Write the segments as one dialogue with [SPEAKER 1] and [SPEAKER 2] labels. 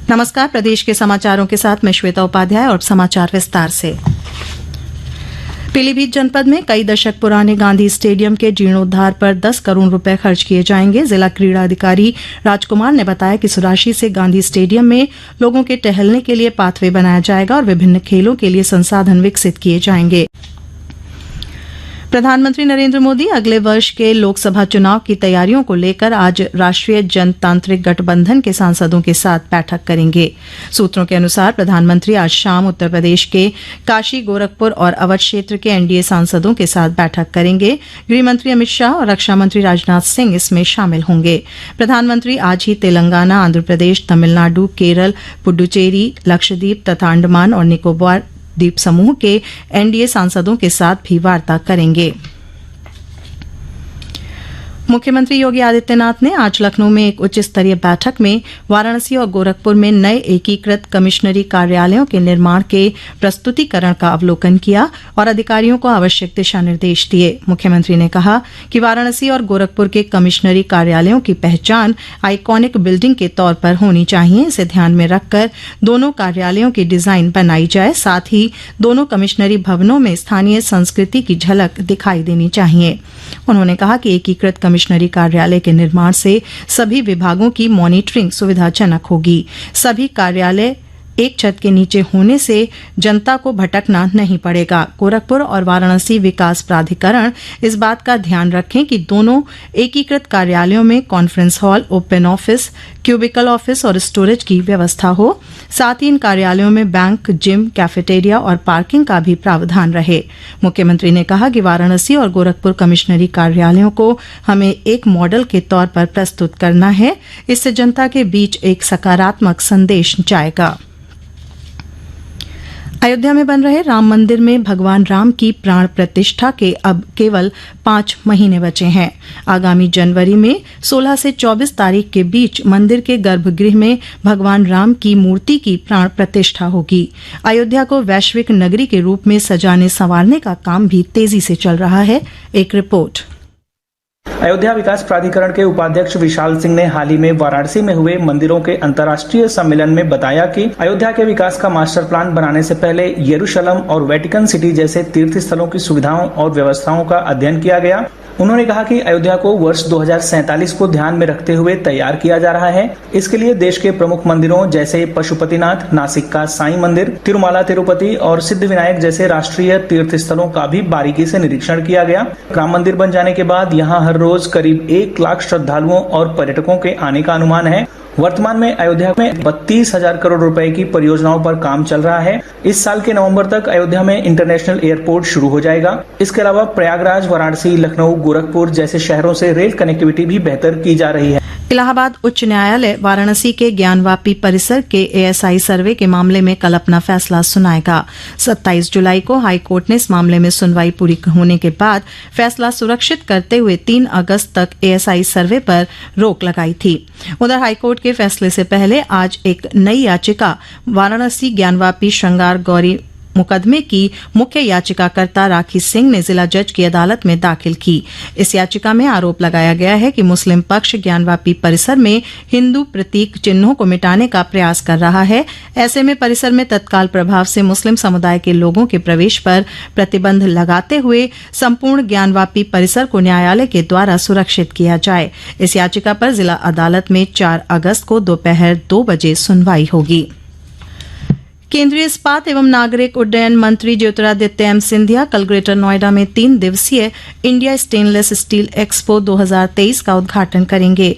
[SPEAKER 1] नमस्कार, प्रदेश के समाचारों के साथ मैं श्वेता उपाध्याय और समाचार विस्तार से। पीलीभीत जनपद में कई दशक पुराने गांधी स्टेडियम के जीर्णोद्धार पर 10 करोड़ रुपए खर्च किए जाएंगे। जिला क्रीड़ा अधिकारी राजकुमार ने बताया कि इस राशि से गांधी स्टेडियम में लोगों के टहलने के लिए पाथवे बनाया जाएगा और विभिन्न खेलों के लिए संसाधन विकसित किए जाएंगे। प्रधानमंत्री नरेंद्र मोदी अगले वर्ष के लोकसभा चुनाव की तैयारियों को लेकर आज राष्ट्रीय जनतांत्रिक गठबंधन के सांसदों के साथ बैठक करेंगे। सूत्रों के अनुसार प्रधानमंत्री आज शाम उत्तर प्रदेश के काशी, गोरखपुर और अवध क्षेत्र के एनडीए सांसदों के साथ बैठक करेंगे। गृह मंत्री अमित शाह और रक्षा मंत्री राजनाथ सिंह इसमें शामिल होंगे। प्रधानमंत्री आज ही तेलंगाना, आंध्र प्रदेश, तमिलनाडु, केरल, पुडुचेरी, लक्षद्वीप तथा अंडमान और निकोबार द्वीप समूह के एनडीए सांसदों के साथ भी वार्ता करेंगे। मुख्यमंत्री योगी आदित्यनाथ ने आज लखनऊ में एक उच्च स्तरीय बैठक में वाराणसी और गोरखपुर में नए एकीकृत कमिश्नरी कार्यालयों के निर्माण के प्रस्तुतिकरण का अवलोकन किया और अधिकारियों को आवश्यक दिशा निर्देश दिए। मुख्यमंत्री ने कहा कि वाराणसी और गोरखपुर के कमिश्नरी कार्यालयों की पहचान आइकॉनिक बिल्डिंग के तौर पर होनी चाहिए। इसे ध्यान में रखकर दोनों कार्यालयों की डिजाइन बनाई जाए। साथ ही दोनों कमिश्नरी भवनों में स्थानीय संस्कृति की झलक दिखाई देनी चाहिए। उन्होंने कहा कि एकीकृत कमिश्नरी कार्यालय के निर्माण से सभी विभागों की मॉनिटरिंग सुविधाजनक होगी। सभी कार्यालय एक छत के नीचे होने से जनता को भटकना नहीं पड़ेगा। गोरखपुर और वाराणसी विकास प्राधिकरण इस बात का ध्यान रखें कि दोनों एकीकृत कार्यालयों में conference hall, open office, cubicle office और स्टोरेज की व्यवस्था हो। साथ ही इन कार्यालयों में बैंक, जिम, कैफेटेरिया और पार्किंग का भी प्रावधान रहे। मुख्यमंत्री ने कहा कि वाराणसी और गोरखपुर कमिश्नरी कार्यालयों को हमें एक मॉडल के तौर पर प्रस्तुत करना है। इससे जनता के बीच एक सकारात्मक संदेश जाएगा। अयोध्या में बन रहे राम मंदिर में भगवान राम की प्राण प्रतिष्ठा के अब केवल 5 महीने बचे हैं। आगामी जनवरी में 16 से 24 तारीख के बीच मंदिर के गर्भगृह में भगवान राम की मूर्ति की प्राण प्रतिष्ठा होगी। अयोध्या को वैश्विक नगरी के रूप में सजाने संवारने का काम भी तेजी से चल रहा है। एक रिपोर्ट।
[SPEAKER 2] अयोध्या विकास प्राधिकरण के उपाध्यक्ष विशाल सिंह ने हाल ही में वाराणसी में हुए मंदिरों के अंतर्राष्ट्रीय सम्मेलन में बताया कि अयोध्या के विकास का मास्टर प्लान बनाने से पहले यरूशलेम और वेटिकन सिटी जैसे तीर्थ स्थलों की सुविधाओं और व्यवस्थाओं का अध्ययन किया गया। उन्होंने कहा कि अयोध्या को वर्ष 2047 को ध्यान में रखते हुए तैयार किया जा रहा है। इसके लिए देश के प्रमुख मंदिरों जैसे पशुपतिनाथ, नासिक का साईं मंदिर, तिरुमाला तिरुपति और सिद्धिविनायक जैसे राष्ट्रीय तीर्थ स्थलों का भी बारीकी से निरीक्षण किया गया। राम मंदिर बन जाने के बाद यहाँ हर रोज करीब 1 लाख श्रद्धालुओं और पर्यटकों के आने का अनुमान है। वर्तमान में अयोध्या में 32,000 करोड़ रुपए की परियोजनाओं पर काम चल रहा है। इस साल के नवंबर तक अयोध्या में इंटरनेशनल एयरपोर्ट शुरू हो जाएगा। इसके अलावा प्रयागराज, वाराणसी, लखनऊ, गोरखपुर जैसे शहरों से रेल कनेक्टिविटी भी बेहतर की जा रही है।
[SPEAKER 1] इलाहाबाद उच्च न्यायालय वाराणसी के ज्ञानवापी परिसर के एएसआई सर्वे के मामले में कल अपना फैसला सुनाएगा। 27 जुलाई को हाईकोर्ट ने इस मामले में सुनवाई पूरी होने के बाद फैसला सुरक्षित करते हुए 3 अगस्त तक एएसआई सर्वे पर रोक लगाई थी। उधर हाईकोर्ट के फैसले से पहले आज एक नई याचिका वाराणसी ज्ञानवापी श्रृंगार गौरी मुकदमे की मुख्य याचिकाकर्ता राखी सिंह ने जिला जज की अदालत में दाखिल की। इस याचिका में आरोप लगाया गया है कि मुस्लिम पक्ष ज्ञानवापी परिसर में हिंदू प्रतीक चिन्हों को मिटाने का प्रयास कर रहा है। ऐसे में परिसर में तत्काल प्रभाव से मुस्लिम समुदाय के लोगों के प्रवेश पर प्रतिबंध लगाते हुए संपूर्ण ज्ञानवापी परिसर को न्यायालय के द्वारा सुरक्षित किया जाए। इस याचिका पर जिला अदालत में 4 अगस्त को दोपहर 2 बजे सुनवाई होगी। केंद्रीय इस्पात एवं नागरिक उड्डयन मंत्री ज्योतिरादित्य एम सिंधिया कल ग्रेटर नोएडा में 3 दिवसीय इंडिया स्टेनलेस स्टील एक्सपो 2023 का उद्घाटन करेंगे।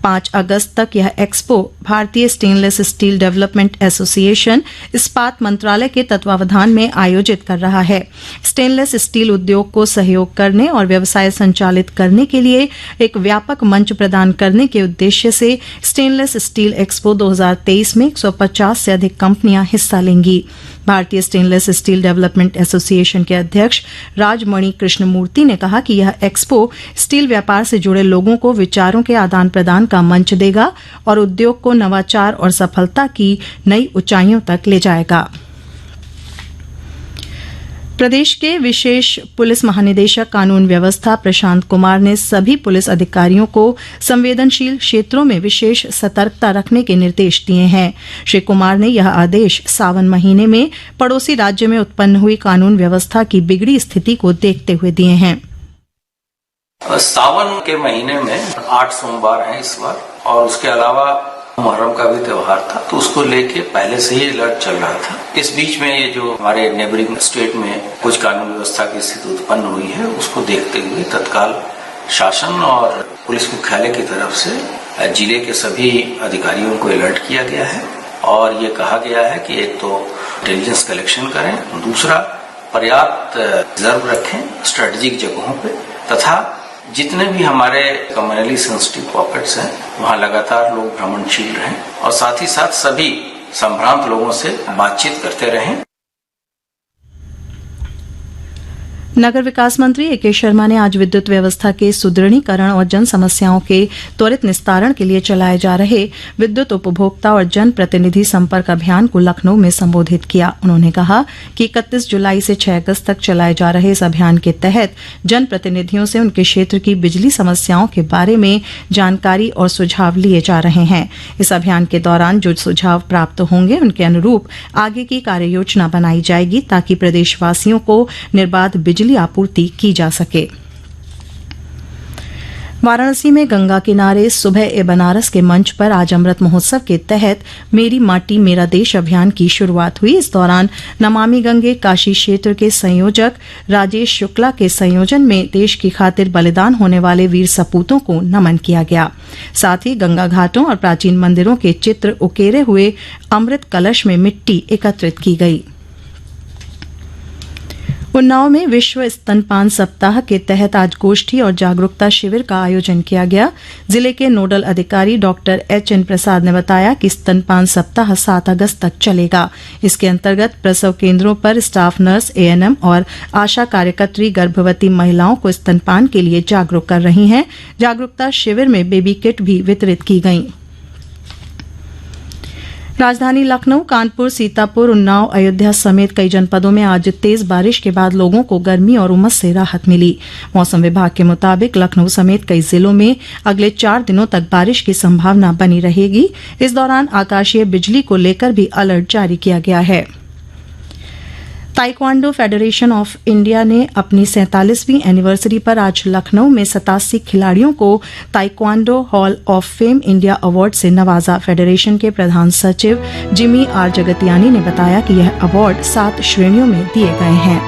[SPEAKER 1] 5 अगस्त तक यह एक्सपो भारतीय स्टेनलेस स्टील डेवलपमेंट एसोसिएशन इस्पात मंत्रालय के तत्वावधान में आयोजित कर रहा है। स्टेनलेस स्टील उद्योग को सहयोग करने और व्यवसाय संचालित करने के लिए एक व्यापक मंच प्रदान करने के उद्देश्य से स्टेनलेस स्टील एक्सपो 2023 में 150 से अधिक कंपनियां हिस्सा लेंगी। भारतीय स्टेनलेस स्टील डेवलपमेंट एसोसिएशन के अध्यक्ष राजमणि कृष्णमूर्ति ने कहा कि यह एक्सपो स्टील व्यापार से जुड़े लोगों को विचारों के आदान प्रदान का मंच देगा और उद्योग को नवाचार और सफलता की नई ऊंचाइयों तक ले जाएगा। प्रदेश के विशेष पुलिस महानिदेशक कानून व्यवस्था प्रशांत कुमार ने सभी पुलिस अधिकारियों को संवेदनशील क्षेत्रों में विशेष सतर्कता रखने के निर्देश दिए हैं। श्री कुमार ने यह आदेश सावन महीने में पड़ोसी राज्य में उत्पन्न हुई कानून व्यवस्था की बिगड़ी स्थिति को देखते हुए दिए हैं।
[SPEAKER 3] सावन के महीने में 8 सोमवार हैं इस बार, और उसके अलावा मुहर्रम का भी त्योहार था, तो उसको लेके पहले से ही अलर्ट चल रहा था। इस बीच में ये जो हमारे नेबरिंग स्टेट में कुछ कानून व्यवस्था की स्थिति उत्पन्न हुई है, उसको देखते हुए तत्काल शासन और पुलिस मुख्यालय की तरफ से जिले के सभी अधिकारियों को अलर्ट किया गया है और ये कहा गया है कि एक तो इंटेलिजेंस कलेक्शन करें, दूसरा पर्याप्त रिजर्व रखें स्ट्रेटेजिक जगहों पे, तथा जितने भी हमारे कम्युनली सेंसिटिव पॉकेट्स हैं वहां लगातार लोग भ्रमणशील रहें और साथ ही साथ सभी संभ्रांत लोगों से बातचीत करते रहें।
[SPEAKER 1] नगर विकास मंत्री ए.के. शर्मा ने आज विद्युत व्यवस्था के सुदृढ़ीकरण और जन समस्याओं के त्वरित निस्तारण के लिए चलाए जा रहे विद्युत उपभोक्ता और जन प्रतिनिधि संपर्क अभियान को लखनऊ में संबोधित किया। उन्होंने कहा कि 31 जुलाई से 6 अगस्त तक चलाए जा रहे इस अभियान के तहत जन प्रतिनिधियों से उनके क्षेत्र की बिजली समस्याओं के बारे में जानकारी और सुझाव लिए जा रहे हैं। इस अभियान के दौरान जो सुझाव प्राप्त होंगे उनके अनुरूप आगे की कार्य योजना बनाई जाएगी ताकि प्रदेशवासियों को निर्बाध बिजली आपूर्ति की जा सके। वाराणसी में गंगा किनारे सुबह ए बनारस के मंच पर आज अमृत महोत्सव के तहत मेरी माटी मेरा देश अभियान की शुरुआत हुई। इस दौरान नमामि गंगे काशी क्षेत्र के संयोजक राजेश शुक्ला के संयोजन में देश की खातिर बलिदान होने वाले वीर सपूतों को नमन किया गया। साथ ही गंगा घाटों और प्राचीन मंदिरों के चित्र उकेरे हुए अमृत कलश में मिट्टी एकत्रित की गई। उन्नाव में विश्व स्तनपान सप्ताह के तहत आज गोष्ठी और जागरूकता शिविर का आयोजन किया गया। जिले के नोडल अधिकारी डॉक्टर एच.एन. प्रसाद ने बताया कि स्तनपान सप्ताह 7 अगस्त तक चलेगा। इसके अंतर्गत प्रसव केंद्रों पर स्टाफ नर्स, एएनएम और आशा कार्यकर्त्री गर्भवती महिलाओं को स्तनपान के लिए जागरूक कर रही हैं। जागरूकता शिविर में बेबी किट भी वितरित की गई। राजधानी लखनऊ, कानपुर, सीतापुर, उन्नाव, अयोध्या समेत कई जनपदों में आज तेज बारिश के बाद लोगों को गर्मी और उमस से राहत मिली। मौसम विभाग के मुताबिक लखनऊ समेत कई जिलों में अगले 4 दिनों तक बारिश की संभावना बनी रहेगी। इस दौरान आकाशीय बिजली को लेकर भी अलर्ट जारी किया गया है। ताइक्वांडो फेडरेशन ऑफ इंडिया ने अपनी 47वीं एनिवर्सरी पर आज लखनऊ में 87 खिलाड़ियों को taekwondo hall of fame India award से नवाजा। फेडरेशन के प्रधान सचिव जिमी आर जगतियानी ने बताया कि यह अवार्ड 7 श्रेणियों में दिए गए हैं।